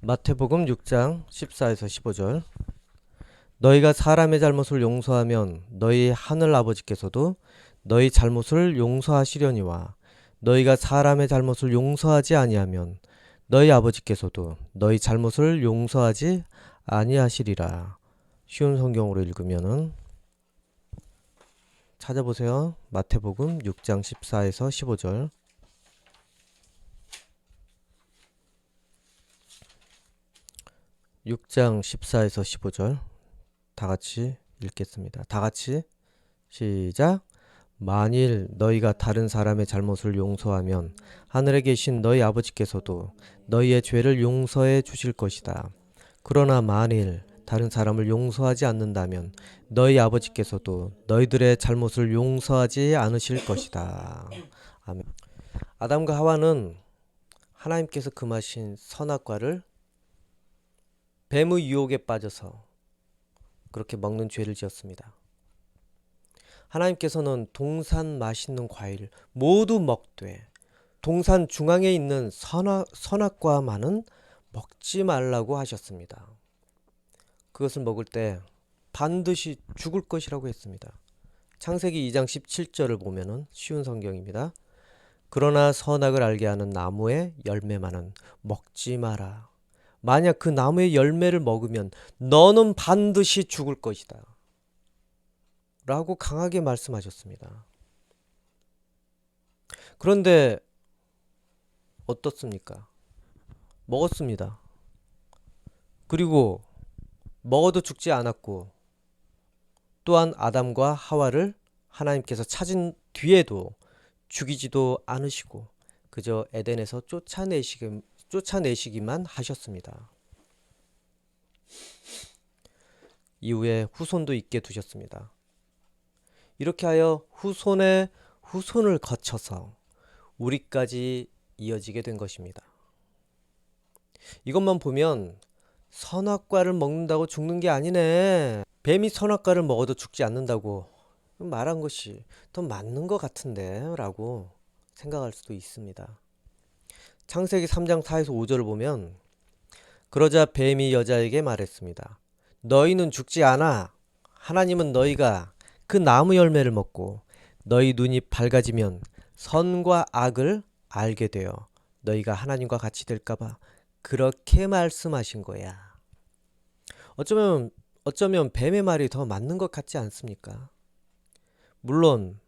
마태복음 6장 14에서 15절. 너희가 사람의 잘못을 용서하면 너희 하늘 아버지께서도 너희 잘못을 용서하시려니와 너희가 사람의 잘못을 용서하지 아니하면 너희 아버지께서도 너희 잘못을 용서하지 아니하시리라. 쉬운 성경으로 읽으면은 찾아보세요. 마태복음 6장 14에서 15절. 6장 14에서 15절 다 같이 읽겠습니다. 다 같이 시작. 만일 너희가 다른 사람의 잘못을 용서하면 하늘에 계신 너희 아버지께서도 너희의 죄를 용서해 주실 것이다. 그러나 만일 다른 사람을 용서하지 않는다면 너희 아버지께서도 너희들의 잘못을 용서하지 않으실 것이다. 아멘. 아담과 하와는 하나님께서 금하신 선악과를 뱀의 유혹에 빠져서 그렇게 먹는 죄를 지었습니다. 하나님께서는 동산 맛있는 과일 모두 먹되 동산 중앙에 있는 선악과만은 먹지 말라고 하셨습니다. 그것을 먹을 때 반드시 죽을 것이라고 했습니다. 창세기 2장 17절을 보면은 쉬운 성경입니다. 그러나 선악을 알게 하는 나무의 열매만은 먹지 마라. 만약 그 나무의 열매를 먹으면 너는 반드시 죽을 것이다. 라고 강하게 말씀하셨습니다. 그런데 어떻습니까? 먹었습니다. 그리고 먹어도 죽지 않았고 또한 아담과 하와를 하나님께서 찾은 뒤에도 죽이지도 않으시고 그저 에덴에서 쫓아내시기만 하셨습니다. 이후에 후손도 있게 두셨습니다. 이렇게 하여 후손의 후손을 거쳐서 우리까지 이어지게 된 것입니다. 이것만 보면 선악과를 먹는다고 죽는 게 아니네. 뱀이 선악과를 먹어도 죽지 않는다고 말한 것이 더 맞는 것 같은데 라고 생각할 수도 있습니다. 창세기 3장 4에서 5절을 보면 그러자 뱀이 여자에게 말했습니다. 너희는 죽지 않아. 하나님은 너희가 그 나무 열매를 먹고 너희 눈이 밝아지면 선과 악을 알게 되어 너희가 하나님과 같이 될까봐 그렇게 말씀하신 거야. 어쩌면 뱀의 말이 더 맞는 것 같지 않습니까? 물론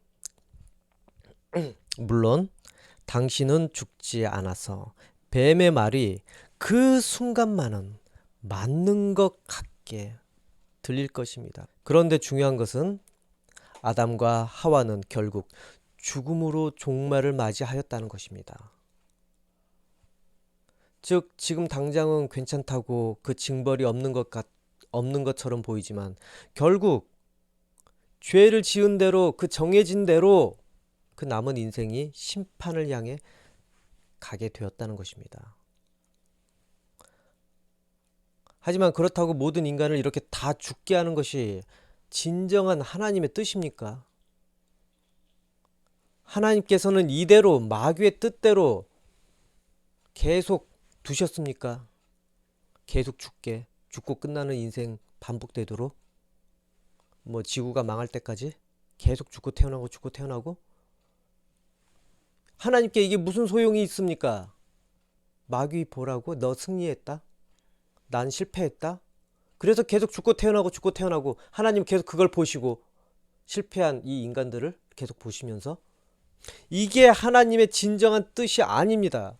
당신은 죽지 않아서 뱀의 말이 그 순간만은 맞는 것 같게 들릴 것입니다. 그런데 중요한 것은 아담과 하와는 결국 죽음으로 종말을 맞이하였다는 것입니다. 즉 지금 당장은 괜찮다고 그 징벌이 없는 것처럼 보이지만 결국 죄를 지은 대로 그 정해진 대로 그 남은 인생이 심판을 향해 가게 되었다는 것입니다. 하지만 그렇다고 모든 인간을 이렇게 다 죽게 하는 것이 진정한 하나님의 뜻입니까? 하나님께서는 이대로 마귀의 뜻대로 계속 두셨습니까? 계속 죽고 끝나는 인생 반복되도록 지구가 망할 때까지 계속 죽고 태어나고 하나님께 이게 무슨 소용이 있습니까? 마귀 보라고 너 승리했다? 난 실패했다? 그래서 계속 죽고 태어나고 하나님 계속 그걸 보시고 실패한 이 인간들을 계속 보시면서 이게 하나님의 진정한 뜻이 아닙니다.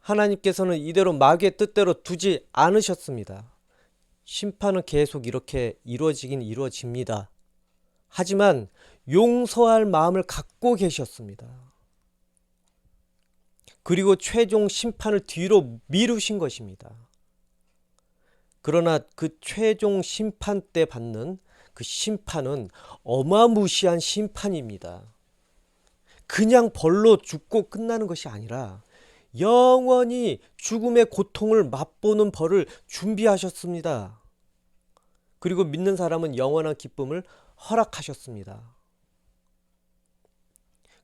하나님께서는 이대로 마귀의 뜻대로 두지 않으셨습니다. 심판은 계속 이렇게 이루어지긴 이루어집니다. 하지만 용서할 마음을 갖고 계셨습니다. 그리고 최종 심판을 뒤로 미루신 것입니다. 그러나 그 최종 심판 때 받는 그 심판은 어마무시한 심판입니다. 그냥 벌로 죽고 끝나는 것이 아니라 영원히 죽음의 고통을 맛보는 벌을 준비하셨습니다. 그리고 믿는 사람은 영원한 기쁨을 허락하셨습니다.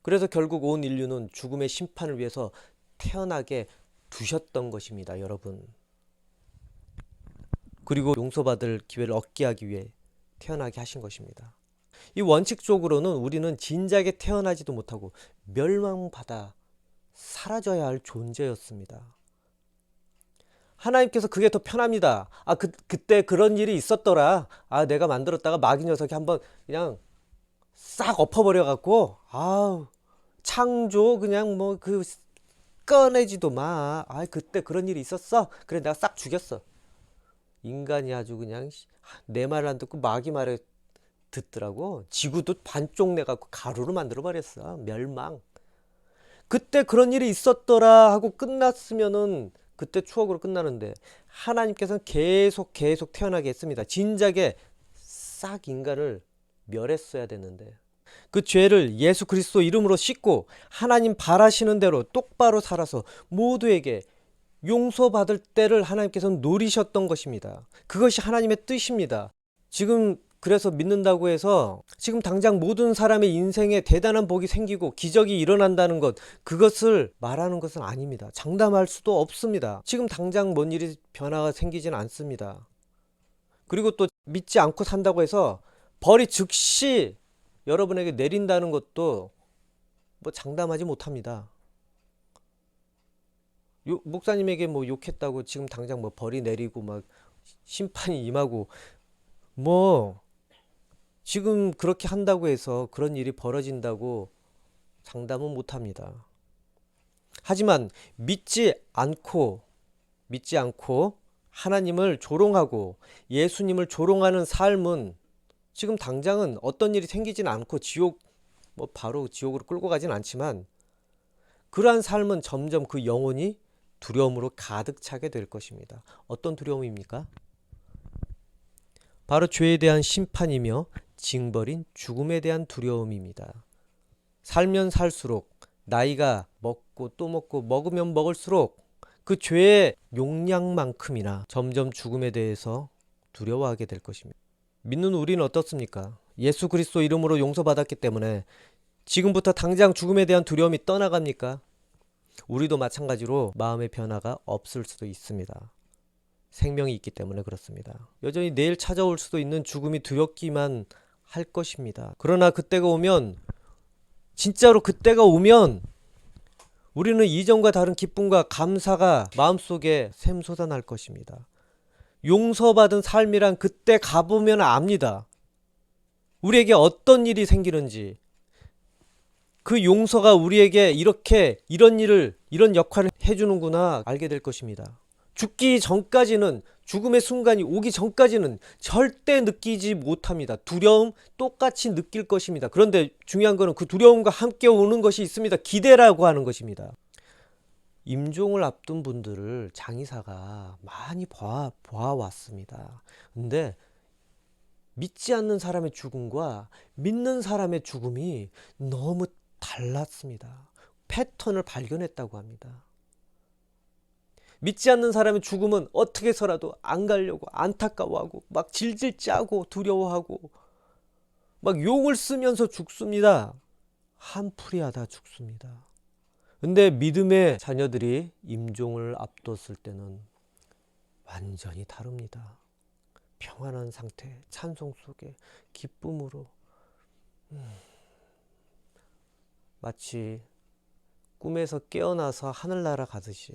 그래서 결국 온 인류는 죽음의 심판을 위해서 태어나게 두셨던 것입니다, 여러분. 그리고 용서받을 기회를 얻게 하기 위해 태어나게 하신 것입니다. 이 원칙적으로는 우리는 진작에 태어나지도 못하고 멸망받아 사라져야 할 존재였습니다. 하나님께서 그게 더 편합니다. 그때 그런 일이 있었더라. 내가 만들었다가 마귀 녀석이 한번 그냥 싹 엎어버려 갖고, 창조 그냥 뭐 꺼내지도 마. 그때 그런 일이 있었어. 그래, 내가 싹 죽였어. 인간이 아주 그냥 내 말을 안 듣고 마귀 말에 듣더라고. 지구도 반쪽 내갖고 가루로 만들어 버렸어. 멸망. 그때 그런 일이 있었더라 하고 끝났으면은 그때 추억으로 끝나는데, 하나님께서는 계속 태어나게 했습니다. 진작에 싹 인간을 멸했어야 되는데, 그 죄를 예수 그리스도 이름으로 씻고 하나님 바라시는 대로 똑바로 살아서 모두에게 용서받을 때를 하나님께서는 노리셨던 것입니다. 그것이 하나님의 뜻입니다. 지금 그래서 믿는다고 해서 지금 당장 모든 사람의 인생에 대단한 복이 생기고 기적이 일어난다는 것, 그것을 말하는 것은 아닙니다. 장담할 수도 없습니다. 지금 당장 뭔 일이 변화가 생기진 않습니다. 그리고 또 믿지 않고 산다고 해서 벌이 즉시 여러분에게 내린다는 것도 장담하지 못합니다. 목사님에게 욕했다고 지금 당장 벌이 내리고 심판이 임하고 지금 그렇게 한다고 해서 그런 일이 벌어진다고 장담은 못합니다. 하지만 믿지 않고 하나님을 조롱하고 예수님을 조롱하는 삶은 지금 당장은 어떤 일이 생기진 않고 바로 지옥으로 끌고 가진 않지만, 그러한 삶은 점점 그 영혼이 두려움으로 가득 차게 될 것입니다. 어떤 두려움입니까? 바로 죄에 대한 심판이며 징벌인 죽음에 대한 두려움입니다. 살면 살수록, 나이가 먹고 또 먹고 먹으면 먹을수록 그 죄의 용량만큼이나 점점 죽음에 대해서 두려워하게 될 것입니다. 믿는 우리는 어떻습니까? 예수 그리스도 이름으로 용서받았기 때문에 지금부터 당장 죽음에 대한 두려움이 떠나갑니까? 우리도 마찬가지로 마음의 변화가 없을 수도 있습니다. 생명이 있기 때문에 그렇습니다. 여전히 내일 찾아올 수도 있는 죽음이 두렵기만 할 것입니다. 그러나 진짜로 그때가 오면 우리는 이전과 다른 기쁨과 감사가 마음속에 샘솟아날 것입니다. 용서받은 삶이란 그때 가보면 압니다. 우리에게 어떤 일이 생기는지, 그 용서가 우리에게 이런 역할을 해주는구나 알게 될 것입니다. 죽기 전까지는, 죽음의 순간이 오기 전까지는 절대 느끼지 못합니다. 두려움 똑같이 느낄 것입니다. 그런데 중요한 거는 그 두려움과 함께 오는 것이 있습니다. 기대라고 하는 것입니다. 임종을 앞둔 분들을 장의사가 많이 보아왔습니다. 근데 믿지 않는 사람의 죽음과 믿는 사람의 죽음이 너무 달랐습니다. 패턴을 발견했다고 합니다. 믿지 않는 사람의 죽음은 어떻게 해서라도 안 가려고 안타까워하고 질질 짜고 두려워하고 용을 쓰면서 죽습니다. 한풀이하다 죽습니다. 근데 믿음의 자녀들이 임종을 앞뒀을 때는 완전히 다릅니다. 평안한 상태, 찬송 속에 기쁨으로, 마치 꿈에서 깨어나서 하늘나라 가듯이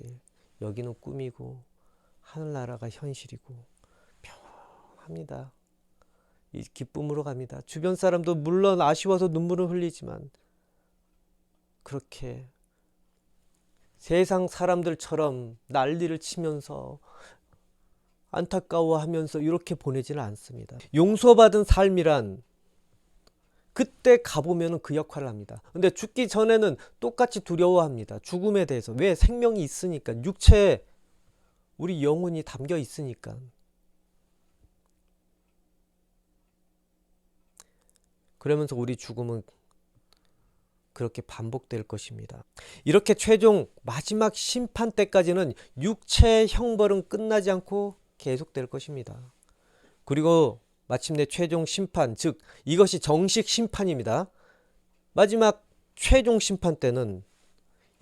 여기는 꿈이고 하늘나라가 현실이고 평안합니다. 이 기쁨으로 갑니다. 주변 사람도 물론 아쉬워서 눈물을 흘리지만 그렇게 세상 사람들처럼 난리를 치면서 안타까워하면서 이렇게 보내지는 않습니다. 용서받은 삶이란 그때 가보면 그 역할을 합니다. 근데 죽기 전에는 똑같이 두려워합니다. 죽음에 대해서. 왜? 생명이 있으니까. 육체에 우리 영혼이 담겨 있으니까. 그러면서 우리 죽음은 그렇게 반복될 것입니다. 이렇게 최종 마지막 심판 때까지는 육체의 형벌은 끝나지 않고 계속될 것입니다. 그리고 마침내 최종 심판, 즉 이것이 정식 심판입니다. 마지막 최종 심판 때는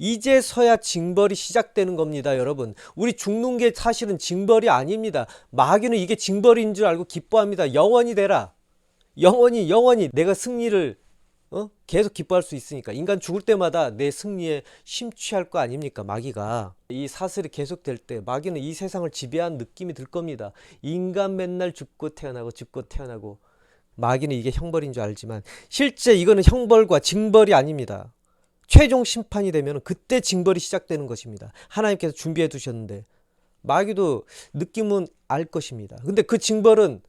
이제서야 징벌이 시작되는 겁니다, 여러분. 우리 죽는 게 사실은 징벌이 아닙니다. 마귀는 이게 징벌인 줄 알고 기뻐합니다. 영원히 되라. 영원히 내가 승리를 계속 기뻐할 수 있으니까. 인간 죽을 때마다 내 승리에 심취할 거 아닙니까, 마귀가. 이 사슬이 계속될 때 마귀는 이 세상을 지배한 느낌이 들 겁니다. 인간 맨날 죽고 태어나고. 마귀는 이게 형벌인 줄 알지만 실제 이거는 형벌과 징벌이 아닙니다. 최종 심판이 되면 그때 징벌이 시작되는 것입니다. 하나님께서 준비해 두셨는데 마귀도 느낌은 알 것입니다. 근데 그 징벌은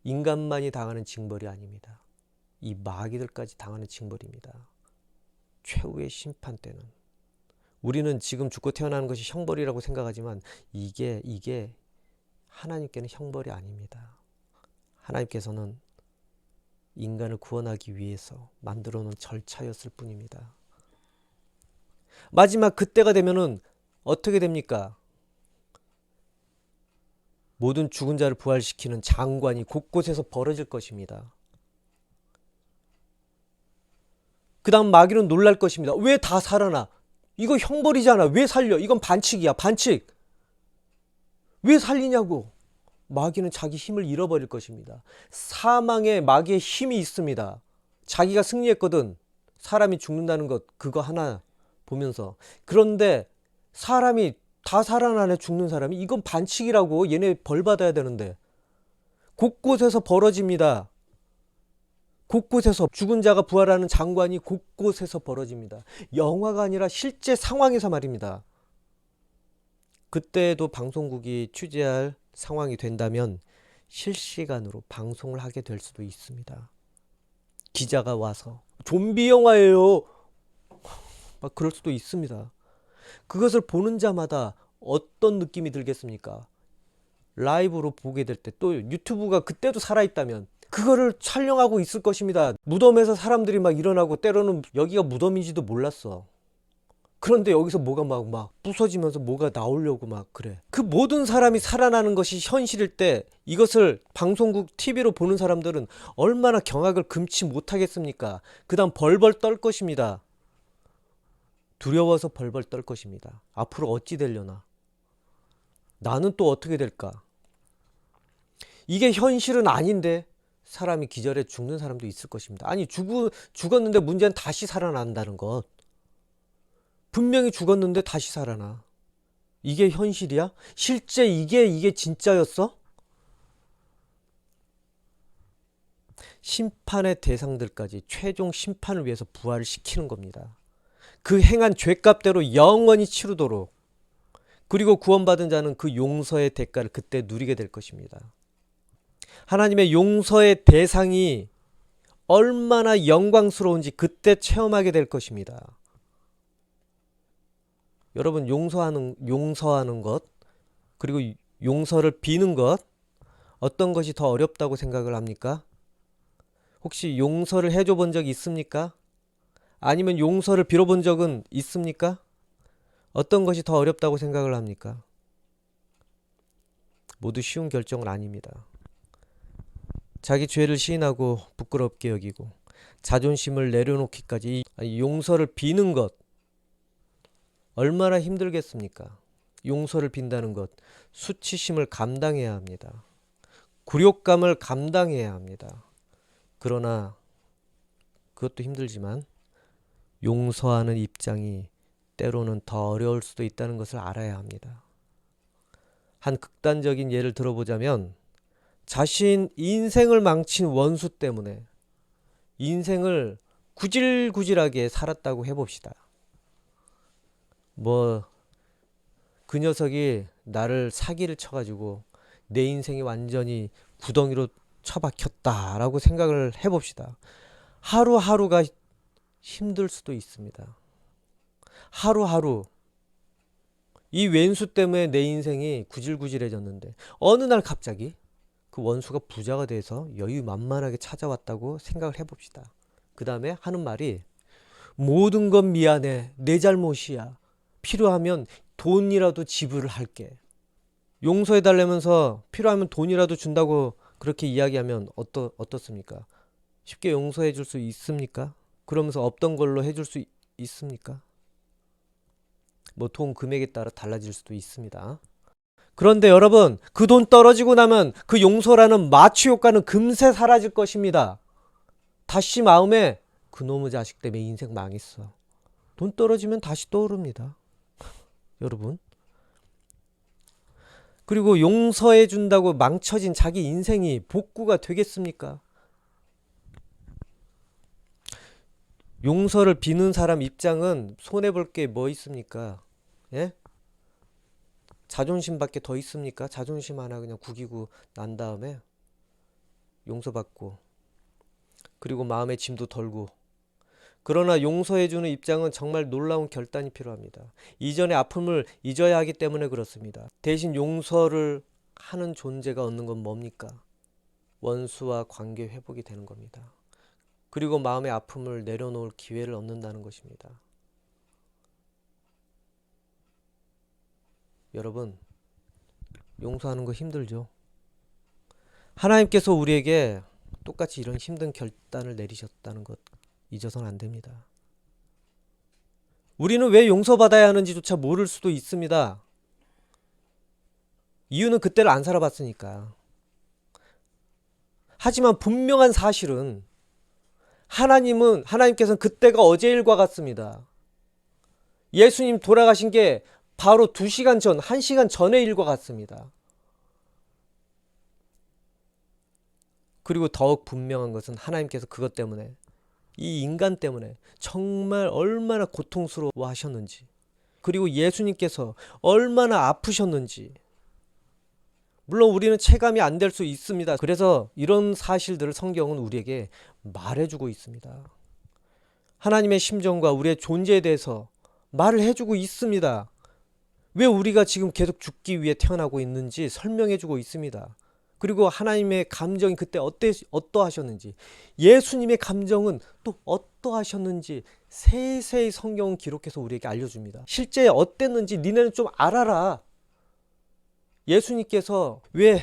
인간만이 당하는 징벌이 아닙니다. 이 마귀들까지 당하는 징벌입니다. 최후의 심판 때는. 우리는 지금 죽고 태어나는 것이 형벌이라고 생각하지만 이게 하나님께는 형벌이 아닙니다. 하나님께서는 인간을 구원하기 위해서 만들어 놓은 절차였을 뿐입니다. 마지막 그때가 되면은 어떻게 됩니까? 모든 죽은 자를 부활시키는 장관이 곳곳에서 벌어질 것입니다. 그 다음 마귀는 놀랄 것입니다. 왜 다 살아나? 이거 형벌이잖아. 왜 살려? 이건 반칙이야. 반칙. 왜 살리냐고. 마귀는 자기 힘을 잃어버릴 것입니다. 사망에 마귀의 힘이 있습니다. 자기가 승리했거든. 사람이 죽는다는 것 그거 하나 보면서. 그런데 사람이 다 살아나네, 죽는 사람이. 이건 반칙이라고. 얘네 벌 받아야 되는데. 곳곳에서 벌어집니다. 곳곳에서 죽은 자가 부활하는 장관이 곳곳에서 벌어집니다. 영화가 아니라 실제 상황에서 말입니다. 그때도 방송국이 취재할 상황이 된다면 실시간으로 방송을 하게 될 수도 있습니다. 기자가 와서 좀비 영화예요. 막 그럴 수도 있습니다. 그것을 보는 자마다 어떤 느낌이 들겠습니까? 라이브로 보게 될 때 또 유튜브가 그때도 살아있다면 그거를 촬영하고 있을 것입니다. 무덤에서 사람들이 막 일어나고 때로는 여기가 무덤인지도 몰랐어. 그런데 여기서 뭐가 막 부서지면서 뭐가 나오려고 막 그래. 그 모든 사람이 살아나는 것이 현실일 때 이것을 방송국 TV로 보는 사람들은 얼마나 경악을 금치 못하겠습니까? 그 다음 벌벌 떨 것입니다. 두려워서 벌벌 떨 것입니다. 앞으로 어찌 되려나? 나는 또 어떻게 될까? 이게 현실은 아닌데 사람이 기절해 죽는 사람도 있을 것입니다. 아니 죽었는데 문제는 다시 살아난다는 것. 분명히 죽었는데 다시 살아나. 이게 현실이야? 실제 이게 진짜였어? 심판의 대상들까지 최종 심판을 위해서 부활을 시키는 겁니다. 그 행한 죄값대로 영원히 치르도록. 그리고 구원받은 자는 그 용서의 대가를 그때 누리게 될 것입니다. 하나님의 용서의 대상이 얼마나 영광스러운지 그때 체험하게 될 것입니다. 여러분, 용서하는 것, 그리고 용서를 비는 것, 어떤 것이 더 어렵다고 생각을 합니까? 혹시 용서를 해줘 본 적이 있습니까? 아니면 용서를 빌어본 적은 있습니까? 어떤 것이 더 어렵다고 생각을 합니까? 모두 쉬운 결정은 아닙니다. 자기 죄를 시인하고 부끄럽게 여기고 자존심을 내려놓기까지 용서를 비는 것 얼마나 힘들겠습니까? 용서를 빈다는 것 수치심을 감당해야 합니다. 굴욕감을 감당해야 합니다. 그러나 그것도 힘들지만 용서하는 입장이 때로는 더 어려울 수도 있다는 것을 알아야 합니다. 한 극단적인 예를 들어보자면 자신 인생을 망친 원수 때문에 인생을 구질구질하게 살았다고 해봅시다. 그 녀석이 나를 사기를 쳐가지고 내 인생이 완전히 구덩이로 처박혔다라고 생각을 해봅시다. 하루하루가 힘들 수도 있습니다. 하루하루 이 왼수 때문에 내 인생이 구질구질해졌는데 어느 날 갑자기 그 원수가 부자가 돼서 여유만만하게 찾아왔다고 생각을 해봅시다. 그 다음에 하는 말이 모든 건 미안해. 내 잘못이야. 필요하면 돈이라도 지불을 할게. 용서해달라면서 필요하면 돈이라도 준다고 그렇게 이야기하면 어떻습니까? 쉽게 용서해 줄 수 있습니까? 그러면서 없던 걸로 해줄 수 있습니까? 뭐 돈 금액에 따라 달라질 수도 있습니다. 그런데 여러분, 그 돈 떨어지고 나면 그 용서라는 마취 효과는 금세 사라질 것입니다. 다시 마음에 그놈의 자식 때문에 인생 망했어. 돈 떨어지면 다시 떠오릅니다. 여러분. 그리고 용서해 준다고 망쳐진 자기 인생이 복구가 되겠습니까? 용서를 비는 사람 입장은 손해볼 게 뭐 있습니까? 예? 자존심밖에 더 있습니까? 자존심 하나 그냥 구기고 난 다음에 용서받고, 그리고 마음의 짐도 덜고. 그러나 용서해주는 입장은 정말 놀라운 결단이 필요합니다. 이전의 아픔을 잊어야 하기 때문에 그렇습니다. 대신 용서를 하는 존재가 얻는 건 뭡니까? 원수와 관계 회복이 되는 겁니다. 그리고 마음의 아픔을 내려놓을 기회를 얻는다는 것입니다. 여러분, 용서하는 거 힘들죠? 하나님께서 우리에게 똑같이 이런 힘든 결단을 내리셨다는 것 잊어서는 안 됩니다. 우리는 왜 용서받아야 하는지조차 모를 수도 있습니다. 이유는 그때를 안 살아봤으니까. 하지만 분명한 사실은 하나님께서는 그때가 어제 일과 같습니다. 예수님 돌아가신 게 바로 2시간 전, 1시간 전의 일과 같습니다. 그리고 더욱 분명한 것은 하나님께서 그것 때문에, 이 인간 때문에 정말 얼마나 고통스러워 하셨는지, 그리고 예수님께서 얼마나 아프셨는지, 물론 우리는 체감이 안 될 수 있습니다. 그래서 이런 사실들을 성경은 우리에게 말해주고 있습니다. 하나님의 심정과 우리의 존재에 대해서 말을 해주고 있습니다. 왜 우리가 지금 계속 죽기 위해 태어나고 있는지 설명해주고 있습니다. 그리고 하나님의 감정이 그때 어떠하셨는지, 예수님의 감정은 또 어떠하셨는지 세세히 성경은 기록해서 우리에게 알려줍니다. 실제 어땠는지 니네는 좀 알아라. 예수님께서 왜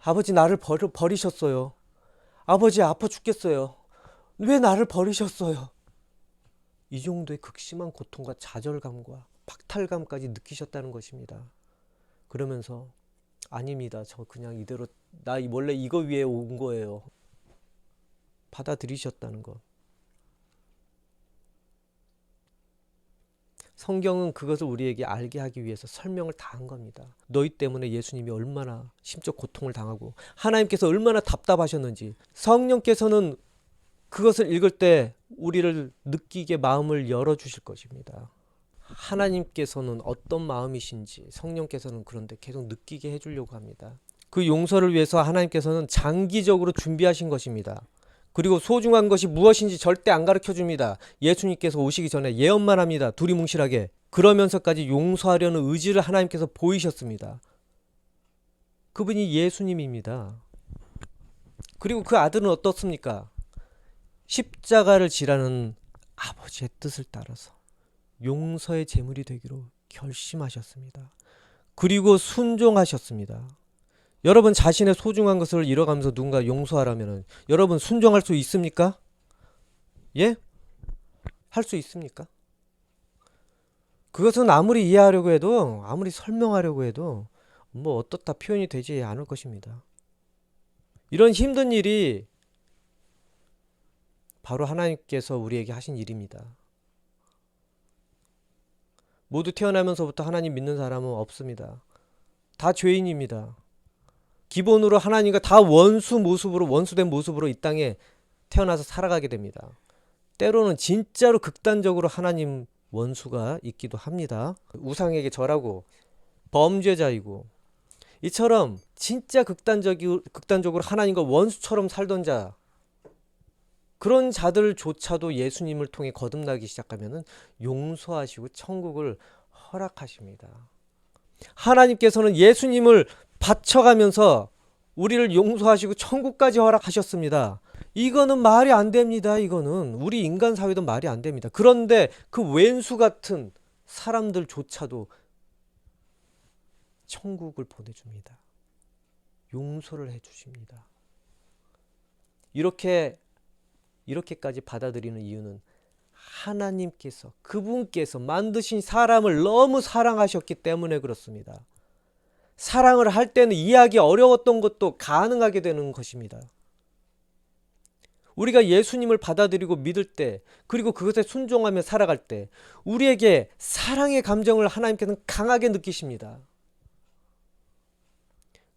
아버지 나를 버리셨어요? 아버지 아파 죽겠어요. 왜 나를 버리셨어요? 이 정도의 극심한 고통과 좌절감과 박탈감까지 느끼셨다는 것입니다. 그러면서 아닙니다. 저 그냥 이대로 나 원래 이거 위해 온 거예요. 받아들이셨다는 것. 성경은 그것을 우리에게 알게 하기 위해서 설명을 다 한 겁니다. 너희 때문에 예수님이 얼마나 심적 고통을 당하고 하나님께서 얼마나 답답하셨는지, 성령께서는 그것을 읽을 때 우리를 느끼게 마음을 열어주실 것입니다. 하나님께서는 어떤 마음이신지 성령께서는 그런데 계속 느끼게 해주려고 합니다. 그 용서를 위해서 하나님께서는 장기적으로 준비하신 것입니다. 그리고 소중한 것이 무엇인지 절대 안 가르쳐 줍니다. 예수님께서 오시기 전에 예언만 합니다. 두리뭉실하게. 그러면서까지 용서하려는 의지를 하나님께서 보이셨습니다. 그분이 예수님입니다. 그리고 그 아들은 어떻습니까? 십자가를 지라는 아버지의 뜻을 따라서 용서의 제물이 되기로 결심하셨습니다. 그리고 순종하셨습니다. 여러분 자신의 소중한 것을 잃어가면서 누군가 용서하라면 여러분 순종할 수 있습니까? 예? 할 수 있습니까? 그것은 아무리 이해하려고 해도, 아무리 설명하려고 해도 뭐 어떻다 표현이 되지 않을 것입니다. 이런 힘든 일이 바로 하나님께서 우리에게 하신 일입니다. 모두 태어나면서부터 하나님 믿는 사람은 없습니다. 다 죄인입니다. 기본으로 하나님과 다 원수된 모습으로 이 땅에 태어나서 살아가게 됩니다. 때로는 진짜로 극단적으로 하나님 원수가 있기도 합니다. 우상에게 절하고 범죄자이고, 이처럼 진짜 극단적으로 하나님과 원수처럼 살던 자, 그런 자들조차도 예수님을 통해 거듭나기 시작하면 용서하시고 천국을 허락하십니다. 하나님께서는 예수님을 바쳐가면서 우리를 용서하시고 천국까지 허락하셨습니다. 이거는 말이 안 됩니다. 이거는 우리 인간 사회도 말이 안 됩니다. 그런데 그 왼수 같은 사람들조차도 천국을 보내줍니다. 용서를 해주십니다. 이렇게까지 받아들이는 이유는 하나님께서 그분께서 만드신 사람을 너무 사랑하셨기 때문에 그렇습니다. 사랑을 할 때는 이해하기 어려웠던 것도 가능하게 되는 것입니다. 우리가 예수님을 받아들이고 믿을 때, 그리고 그것에 순종하며 살아갈 때 우리에게 사랑의 감정을 하나님께서는 강하게 느끼십니다.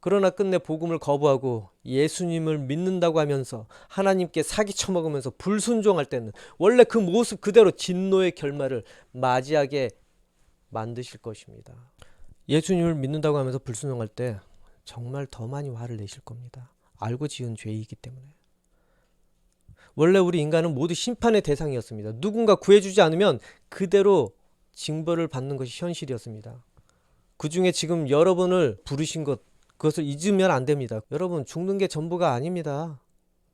그러나 끝내 복음을 거부하고 예수님을 믿는다고 하면서 하나님께 사기 쳐먹으면서 불순종할 때는 원래 그 모습 그대로 진노의 결말을 맞이하게 만드실 것입니다. 예수님을 믿는다고 하면서 불순종할 때 정말 더 많이 화를 내실 겁니다. 알고 지은 죄이기 때문에. 원래 우리 인간은 모두 심판의 대상이었습니다. 누군가 구해주지 않으면 그대로 징벌을 받는 것이 현실이었습니다. 그 중에 지금 여러분을 부르신 것, 그것을 잊으면 안 됩니다. 여러분, 죽는 게 전부가 아닙니다.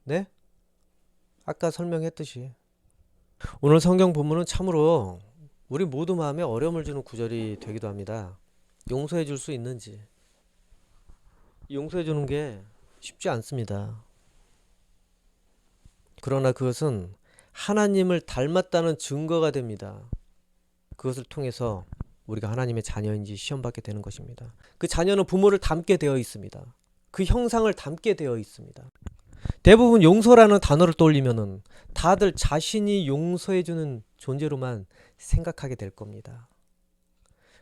네? 아까 설명했듯이. 오늘 성경 본문은 참으로 우리 모두 마음에 어려움을 주는 구절이 되기도 합니다. 용서해 줄 수 있는지. 용서해 주는 게 쉽지 않습니다. 그러나 그것은 하나님을 닮았다는 증거가 됩니다. 그것을 통해서 우리가 하나님의 자녀인지 시험받게 되는 것입니다. 그 자녀는 부모를 닮게 되어 있습니다. 그 형상을 닮게 되어 있습니다. 대부분 용서라는 단어를 떠올리면은 다들 자신이 용서해주는 존재로만 생각하게 될 겁니다.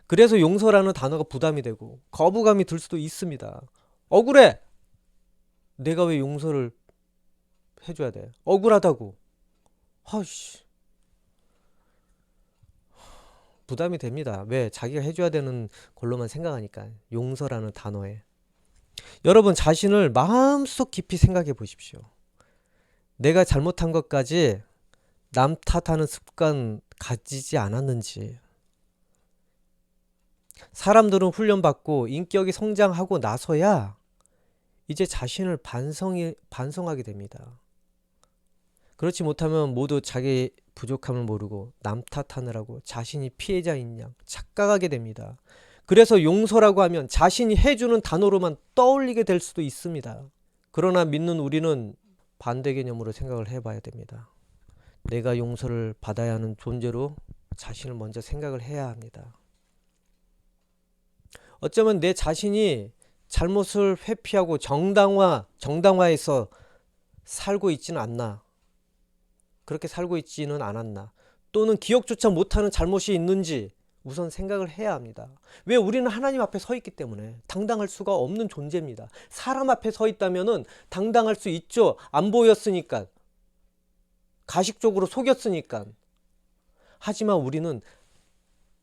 그래서 용서라는 단어가 부담이 되고 거부감이 들 수도 있습니다. 억울해! 내가 왜 용서를 해줘야 돼? 억울하다고. 허씨. 부담이 됩니다. 왜? 자기가 해줘야 되는 걸로만 생각하니까. 용서라는 단어에. 여러분 자신을 마음속 깊이 생각해 보십시오. 내가 잘못한 것까지 남 탓하는 습관 가지지 않았는지. 사람들은 훈련받고 인격이 성장하고 나서야 이제 자신을 반성하게 됩니다. 그렇지 못하면 모두 자기 부족함을 모르고 남 탓하느라고 자신이 피해자인 양 착각하게 됩니다. 그래서 용서라고 하면 자신이 해주는 단어로만 떠올리게 될 수도 있습니다. 그러나 믿는 우리는 반대 개념으로 생각을 해봐야 됩니다. 내가 용서를 받아야 하는 존재로 자신을 먼저 생각을 해야 합니다. 어쩌면 내 자신이 잘못을 회피하고 정당화해서 살고 있지는 않나. 그렇게 살고 있지는 않았나. 또는 기억조차 못하는 잘못이 있는지 우선 생각을 해야 합니다. 왜? 우리는 하나님 앞에 서 있기 때문에 당당할 수가 없는 존재입니다. 사람 앞에 서 있다면은 당당할 수 있죠. 안 보였으니까. 가식적으로 속였으니까. 하지만 우리는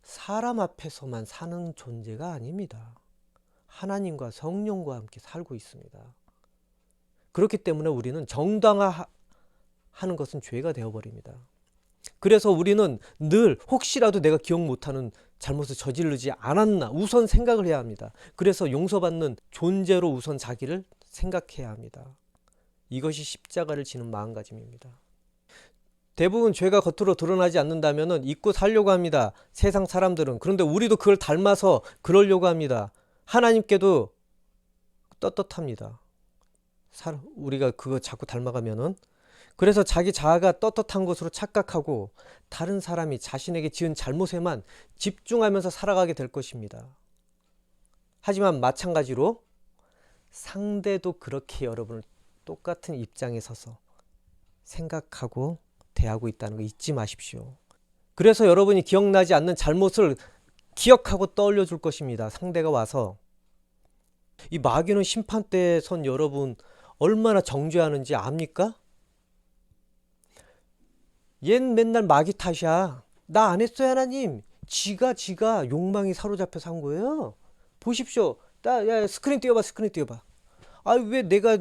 사람 앞에서만 사는 존재가 아닙니다. 하나님과 성령과 함께 살고 있습니다. 그렇기 때문에 우리는 정당화하는 것은 죄가 되어버립니다. 그래서 우리는 늘 혹시라도 내가 기억 못하는 잘못을 저지르지 않았나 우선 생각을 해야 합니다. 그래서 용서받는 존재로 우선 자기를 생각해야 합니다. 이것이 십자가를 지는 마음가짐입니다. 대부분 죄가 겉으로 드러나지 않는다면 잊고 살려고 합니다. 세상 사람들은. 그런데 우리도 그걸 닮아서 그러려고 합니다. 하나님께도 떳떳합니다. 우리가 그거 자꾸 닮아가면은. 그래서 자기 자아가 떳떳한 것으로 착각하고 다른 사람이 자신에게 지은 잘못에만 집중하면서 살아가게 될 것입니다. 하지만 마찬가지로 상대도 그렇게 여러분을 똑같은 입장에 서서 생각하고 대하고 있다는 거 잊지 마십시오. 그래서 여러분이 기억나지 않는 잘못을 기억하고 떠올려 줄 것입니다. 상대가 와서. 이 마귀는 심판대에 선 여러분 얼마나 정죄하는지 압니까? 얜 맨날 마귀 탓이야. 나 안 했어요 하나님. 지가 욕망이 사로잡혀서 한 거예요. 보십시오. 야, 스크린 띄워봐. 아 왜 내가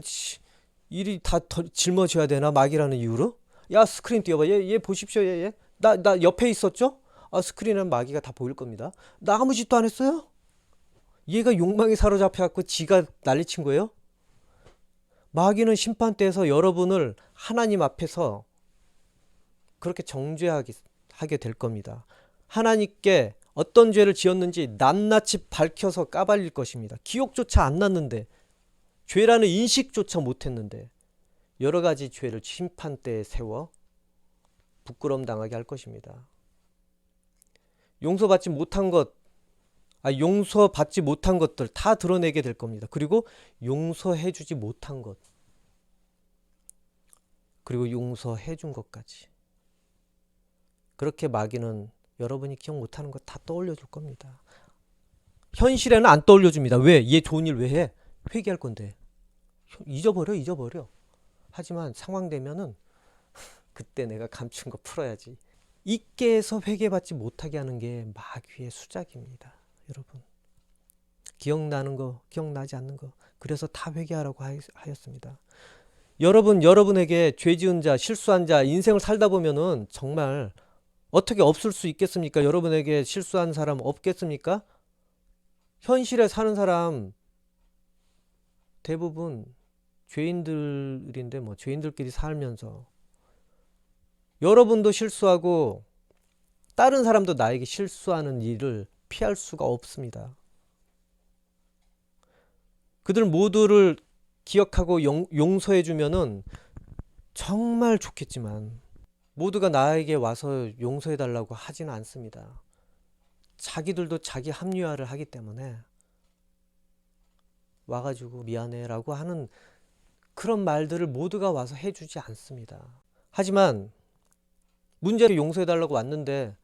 일이 다 짊어져야 되나 마귀라는 이유로? 야 스크린 띄워봐. 얘 보십시오. 얘. 나 옆에 있었죠? 아 스크린은 마귀가 다 보일 겁니다. 나 아무 짓도 안 했어요? 얘가 욕망이 사로잡혀갖고 지가 난리친 거예요? 마귀는 심판대에서 여러분을 하나님 앞에서 그렇게 정죄하게 될 겁니다. 하나님께 어떤 죄를 지었는지 낱낱이 밝혀서 까발릴 것입니다. 기억조차 안 났는데, 죄라는 인식조차 못했는데 여러 가지 죄를 심판대에 세워 부끄러움 당하게 할 것입니다. 용서받지 못한 것, 용서받지 못한 것들 다 드러내게 될 겁니다. 그리고 용서해주지 못한 것, 그리고 용서해준 것까지. 그렇게 마귀는 여러분이 기억 못하는 것 다 떠올려 줄 겁니다. 현실에는 안 떠올려 줍니다. 왜? 얘 좋은 일 왜 해? 회개할 건데. 잊어버려. 하지만 상황 되면은 그때 내가 감춘 거 풀어야지. 잊게 해서 회개받지 못하게 하는 게 마귀의 수작입니다. 여러분. 기억나는 거, 기억나지 않는 거. 그래서 다 회개하라고 하였습니다. 여러분에게 죄 지은 자, 실수한 자, 인생을 살다 보면은 정말 어떻게 없을 수 있겠습니까? 여러분에게 실수한 사람 없겠습니까? 현실에 사는 사람 대부분 죄인들인데 뭐 죄인들끼리 살면서 여러분도 실수하고 다른 사람도 나에게 실수하는 일을 피할 수가 없습니다. 그들 모두를 기억하고 용서해 주면은 정말 좋겠지만 모두가 나에게 와서 용서해 달라고 하지는 않습니다. 자기들도 자기 합리화를 하기 때문에 와가지고 미안해 라고 하는 그런 말들을 모두가 와서 해주지 않습니다. 하지만 문제를 용서해 달라고 왔는데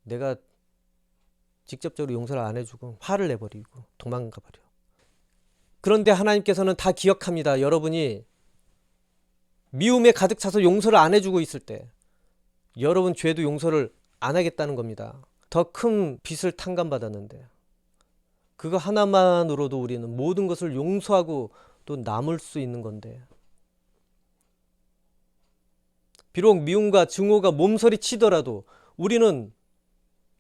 내가 직접적으로 용서를 안 해주고 화를 내버리고 도망가 버려. 그런데 하나님께서는 다 기억합니다. 여러분이 미움에 가득 차서 용서를 안 해주고 있을 때 여러분 죄도 용서를 안 하겠다는 겁니다. 더 큰 빚을 탕감받았는데 그거 하나만으로도 우리는 모든 것을 용서하고 또 남을 수 있는 건데 비록 미움과 증오가 몸서리 치더라도 우리는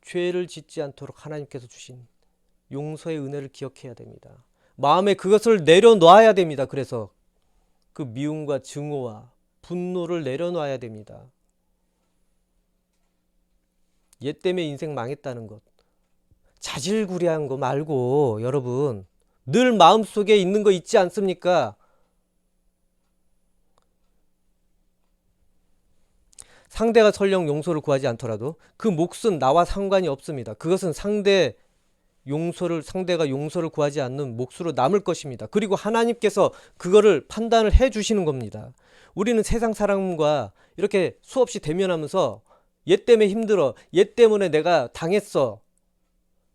죄를 짓지 않도록 하나님께서 주신 용서의 은혜를 기억해야 됩니다. 마음에 그것을 내려놔야 됩니다. 그래서 그 미움과 증오와 분노를 내려놔야 됩니다. 얘 때문에 인생 망했다는 것, 자질구레한 거 말고 여러분 늘 마음속에 있는 거 있지 않습니까? 상대가 설령 용서를 구하지 않더라도 그 몫은 나와 상관이 없습니다. 그것은 상대가 용서를 구하지 않는 몫으로 남을 것입니다. 그리고 하나님께서 그거를 판단을 해 주시는 겁니다. 우리는 세상 사람과 이렇게 수없이 대면하면서 얘 때문에 힘들어, 얘 때문에 내가 당했어.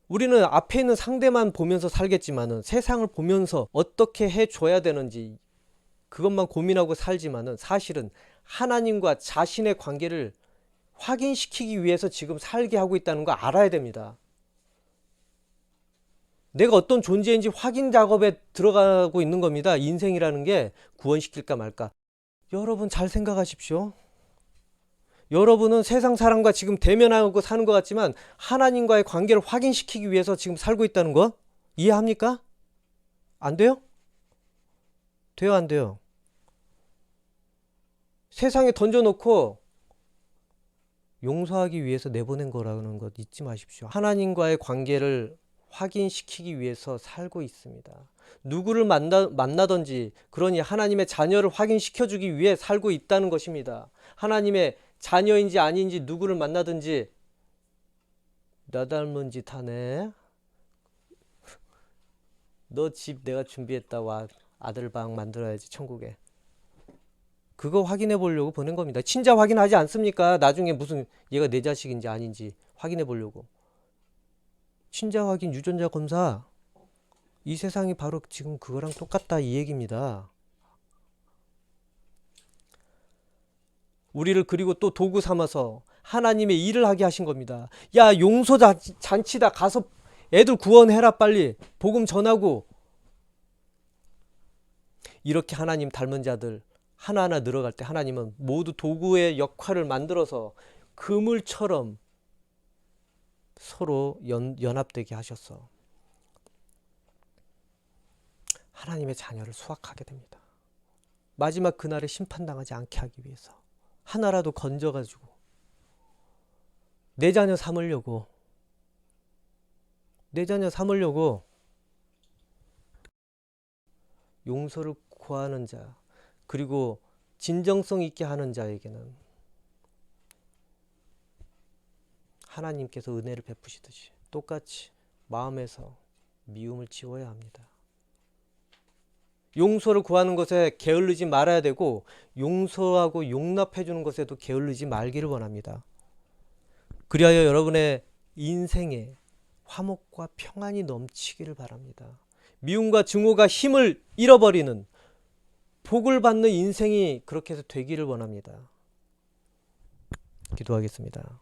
우리는 앞에 있는 상대만 보면서 살겠지만은 세상을 보면서 어떻게 해줘야 되는지 그것만 고민하고 살지만은 사실은 하나님과 자신의 관계를 확인시키기 위해서 지금 살게 하고 있다는 거 알아야 됩니다. 내가 어떤 존재인지 확인 작업에 들어가고 있는 겁니다. 인생이라는 게 구원시킬까 말까. 여러분 잘 생각하십시오. 여러분은 세상 사람과 지금 대면하고 사는 것 같지만 하나님과의 관계를 확인시키기 위해서 지금 살고 있다는 거 이해합니까? 안 돼요? 돼요, 안 돼요? 세상에 던져놓고 용서하기 위해서 내보낸 거라는 것 잊지 마십시오. 하나님과의 관계를 확인시키기 위해서 살고 있습니다. 누구를 만나든지 그러니 하나님의 자녀를 확인시켜주기 위해 살고 있다는 것입니다. 하나님의 자녀인지 아닌지 누구를 만나든지 나 닮은 짓 하네. 너 집 내가 준비했다. 와 아들 방 만들어야지 천국에. 그거 확인해 보려고 보낸 겁니다. 친자 확인하지 않습니까? 나중에 무슨 얘가 내 자식인지 아닌지 확인해 보려고. 친자 확인, 유전자 검사. 이 세상이 바로 지금 그거랑 똑같다 이 얘기입니다. 우리를 그리고 또 도구 삼아서 하나님의 일을 하게 하신 겁니다. 야, 용서 잔치다. 가서 애들 구원해라 빨리. 복음 전하고. 이렇게 하나님 닮은 자들 하나하나 늘어갈 때 하나님은 모두 도구의 역할을 만들어서 그물처럼 서로 연합되게 하셨어. 하나님의 자녀를 수확하게 됩니다. 마지막 그날에 심판당하지 않게 하기 위해서 하나라도 건져가지고 내 자녀 삼으려고 용서를 구하는 자 그리고 진정성 있게 하는 자에게는 하나님께서 은혜를 베푸시듯이 똑같이 마음에서 미움을 지워야 합니다. 용서를 구하는 것에 게을르지 말아야 되고 용서하고 용납해 주는 것에도 게을르지 말기를 원합니다. 그리하여 여러분의 인생에 화목과 평안이 넘치기를 바랍니다. 미움과 증오가 힘을 잃어버리는 복을 받는 인생이 그렇게 해서 되기를 원합니다. 기도하겠습니다.